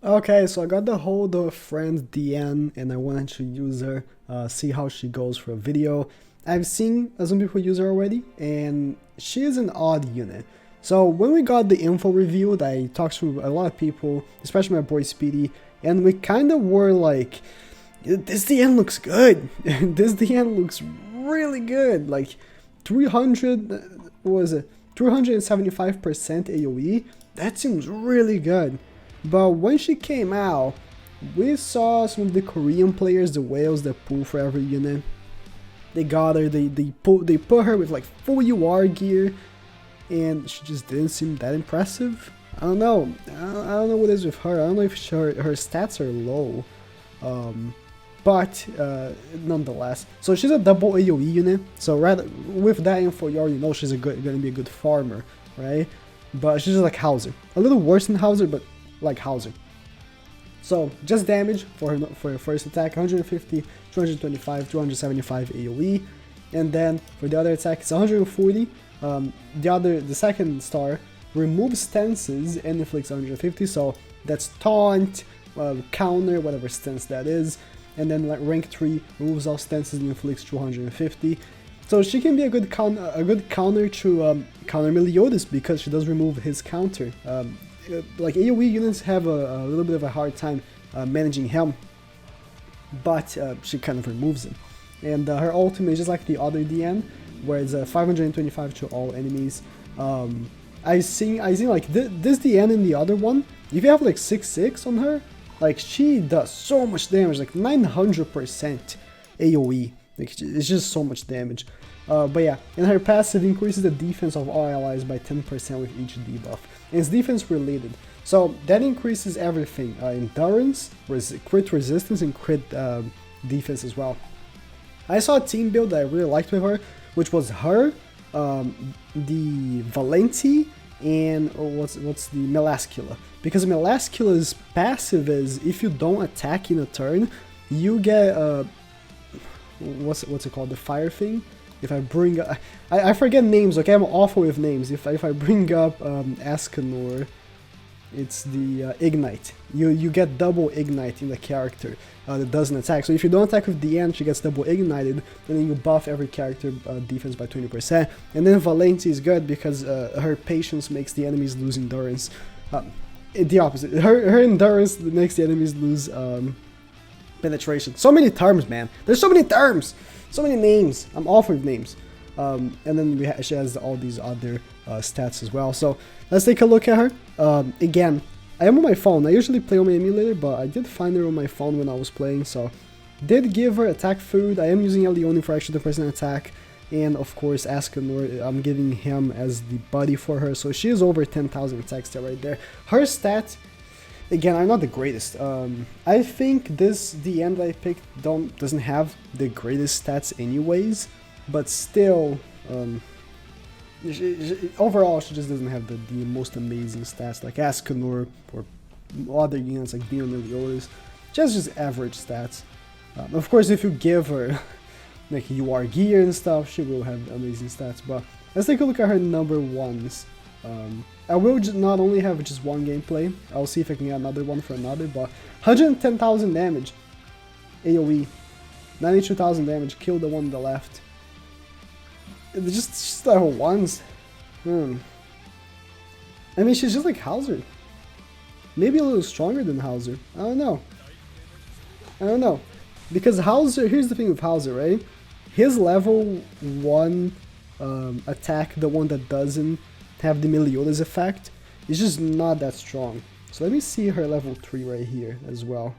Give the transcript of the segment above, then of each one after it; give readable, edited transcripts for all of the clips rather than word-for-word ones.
Okay, so I got the hold of friend DIANE and I wanted to use her, see how she goes for a video. I've seen some people use her already, and she is an odd unit. So when we got the info revealed, I talked to a lot of people, especially my boy Speedy, and we kind of were like, this DIANE looks good. This DIANE looks really good. Like 300, what was it? 375% AOE? That seems really good. But when she came out, we saw some of the Korean players, the whales that pull for every unit. They got her, they put her with like full UR gear, and she just didn't seem that impressive. I don't know. I don't know what is with her. I don't know if her stats are low. But nonetheless, so she's a double AOE unit. So rather with that info, you already know she's gonna be a good farmer, right? But she's just like Hauser, a little worse than Hauser, but like Hauser. So just damage for her first attack, 150, 225, 275 AOE, and then for the other attack it's 140. The second star removes stances and inflicts 150. So that's taunt, counter, whatever stance that is, and then like rank 3 removes all stances and inflicts 250. So she can be a good counter to counter Meliodas because she does remove his counter. Like AoE units have a little bit of a hard time managing him, but she kind of removes him. And her ultimate is just like the other DN, where it's 525 to all enemies. I seen like this DN in the other one. If you have like 6/6 on her, like she does so much damage, like 900% AoE. Like it's just so much damage. But yeah, and her passive increases the defense of all allies by 10% with each debuff. And it's defense related. So that increases everything. Endurance, crit resistance, and crit defense as well. I saw a team build that I really liked with her, which was her, the Valenti, and what's the Melascula. Because Melascula's passive is, if you don't attack in a turn, you get what's it called, the fire thing. If I bring up, I forget names, okay, I'm awful with names. If I bring up Ascanor, it's the Ignite. You get double Ignite in the character that doesn't attack. So if you don't attack with DIANE, she gets double Ignited, and then you buff every character defense by 20%. And then Valenti is good because her patience makes the enemies lose endurance. The opposite, her endurance makes the enemies lose penetration. So many terms, man. There's so many terms, so many names. I'm awful with names. And then she has all these other stats as well. So let's take a look at her. Again, I am on my phone. I usually play on my emulator, but I did find her on my phone when I was playing. So did give her attack food. I am using Elione for extra 10% attack. And of course Ascanor, I'm giving him as the buddy for her. So she is over 10,000 attack stat right there. Her stats, again, are not the greatest. I think the end I picked doesn't have the greatest stats anyways, but still, overall she just doesn't have the most amazing stats like Ascanor or other units like Dino Meliodas. Just average stats. Of course, if you give her like UR gear and stuff, she will have amazing stats. But let's take a look at her number ones. I will not only have just one gameplay, I'll see if I can get another one for another, but 110,000 damage, AoE, 92,000 damage, kill the one on the left. Just her ones. I mean, she's just like Hauser. Maybe a little stronger than Hauser. I don't know. Because Hauser, here's the thing with Hauser, right? His level 1 attack, the one that doesn't have the Meliodas effect, is just not that strong. So let me see her level 3 right here as well.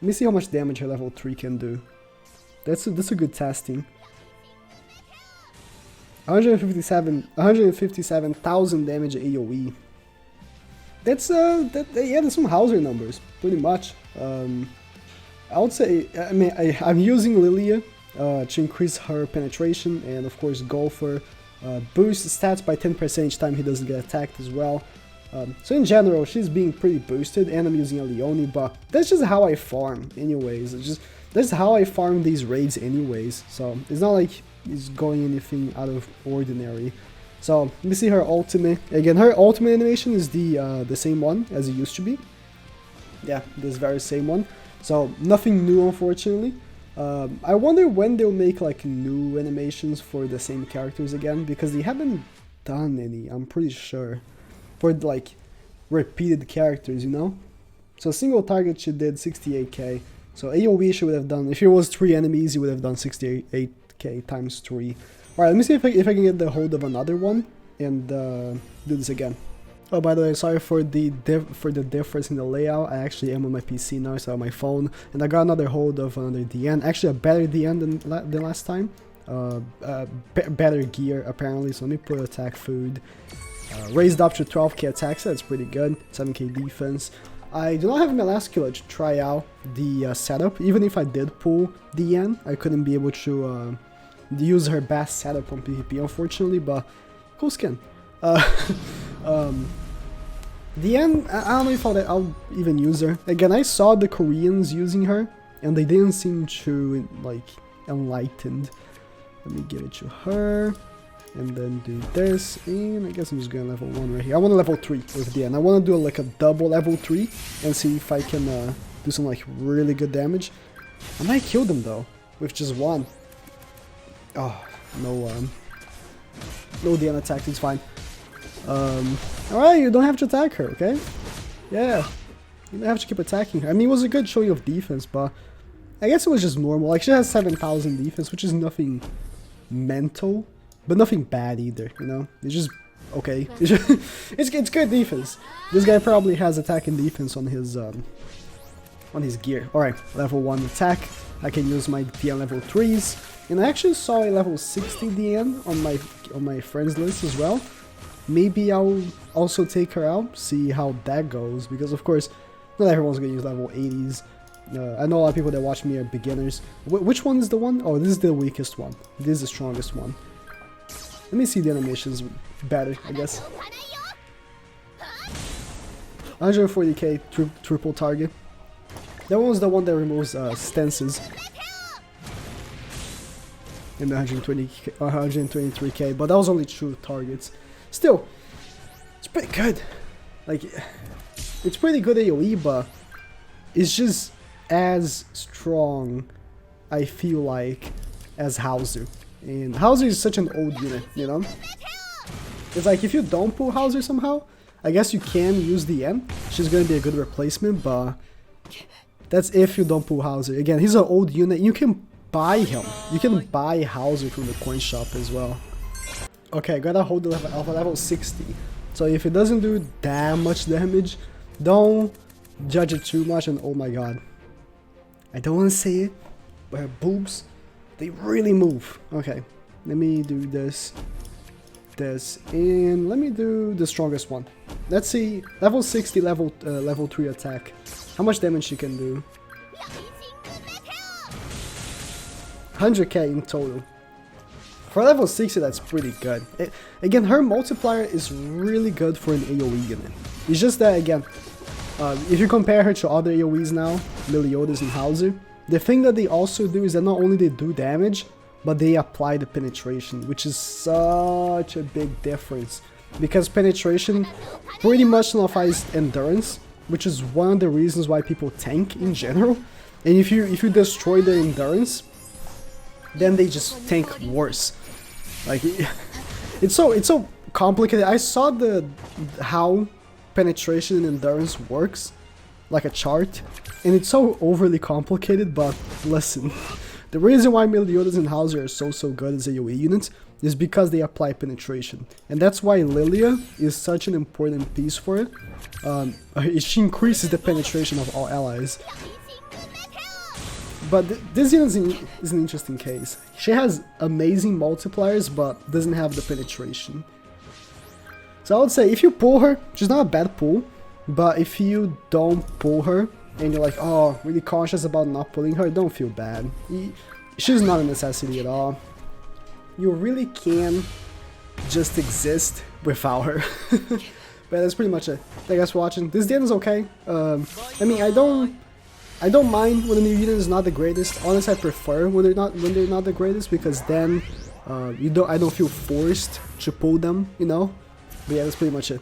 Let me see how much damage her level 3 can do. That's a good testing. 157,000 damage AoE. That's some Hauser numbers, pretty much. I would say, I mean, I'm using Lilia to increase her penetration, and of course Golfer boosts stats by 10% each time he doesn't get attacked as well. So in general, she's being pretty boosted, and I'm using a Leone, but that's just how I farm anyways. That's how I farm these raids anyways, so it's not like it's going anything out of ordinary. So let me see her ultimate. Again, her ultimate animation is the same one as it used to be. Yeah, this very same one. So nothing new, unfortunately. I wonder when they'll make like new animations for the same characters again, because they haven't done any, I'm pretty sure, for like repeated characters, you know? So single target she did 68k. So AOE she would have done, if it was 3 enemies, you would have done 68k times 3. Alright, let me see if I can get the hold of another one and do this again. Oh, by the way, sorry for the difference in the layout. I actually am on my PC now, so on my phone, and I got another hold of another DIANE. Actually, a better DIANE than last time. Better gear apparently. So let me put attack food. Raised up to 12k attack, so that's pretty good. 7k defense. I do not have my last killer to try out the setup. Even if I did pull DIANE, I couldn't be able to use her best setup on PvP, unfortunately. But cool skin. DIANE, I don't know if I'll even use her. Again, I saw the Koreans using her, and they didn't seem too, like, enlightened. Let me give it to her, and then do this, and I guess I'm just gonna level 1 right here. I want to level 3 with DIANE. I want to do like a double level 3, and see if I can do some like really good damage. I might kill them though, with just 1. Oh, no DIANE attack, it's fine. Alright, you don't have to attack her, okay? Yeah, you don't have to keep attacking her. I mean, it was a good showing of defense, but I guess it was just normal. Like, she has 7,000 defense, which is nothing mental, but nothing bad either, you know? It's just okay. It's good defense. This guy probably has attack and defense on his gear. Alright, level 1 attack. I can use my DIANE level 3s. And I actually saw a level 60 DIANE on my friends list as well. Maybe I'll also take her out, see how that goes, because of course, not everyone's gonna use level 80s. I know a lot of people that watch me are beginners. Which one is the one? Oh, this is the weakest one. This is the strongest one. Let me see the animations better, I guess. 140k triple target. That one was the one that removes stances. And 123k, but that was only 2 targets. Still, it's pretty good. Like, it's pretty good AOE, but it's just as strong, I feel like, as Hauser. And Hauser is such an old unit, you know? It's like, if you don't pull Hauser somehow, I guess you can use DIANE. She's gonna be a good replacement, but that's if you don't pull Hauser. Again, he's an old unit. You can buy him. You can buy Hauser from the coin shop as well. Okay, I gotta hold the level 60. So if it doesn't do that much damage, don't judge it too much. And oh my god, I don't want to say it, but her boobs, they really move. Okay, let me do this, and let me do the strongest one. Let's see, level 60, level 3 attack. How much damage she can do? 100k in total. For level 60, that's pretty good. Again, her multiplier is really good for an AoE unit. It's just that, again, if you compare her to other AoEs now, Meliodas and Hauser, the thing that they also do is that not only they do damage, but they apply the penetration, which is such a big difference. Because penetration pretty much nullifies endurance, which is one of the reasons why people tank in general. And if you destroy their endurance, then they just tank worse. Like, it's so complicated. I saw how penetration and endurance works, like a chart, and it's so overly complicated. But listen, the reason why Meliodas and Hauser are so good as AoE units is because they apply penetration, and that's why Lilia is such an important piece for it. She increases the penetration of all allies. But this unit is an interesting case. She has amazing multipliers, but doesn't have the penetration. So I would say if you pull her, she's not a bad pull. But if you don't pull her, and you're like, oh, really cautious about not pulling her, don't feel bad. She's not a necessity at all. You really can just exist without her. But that's pretty much it. Thank you guys for watching. This DIANE is okay. I mean, I don't mind when the new unit is not the greatest. Honestly, I prefer when they're not the greatest, because then I don't feel forced to pull them, you know. But yeah, that's pretty much it.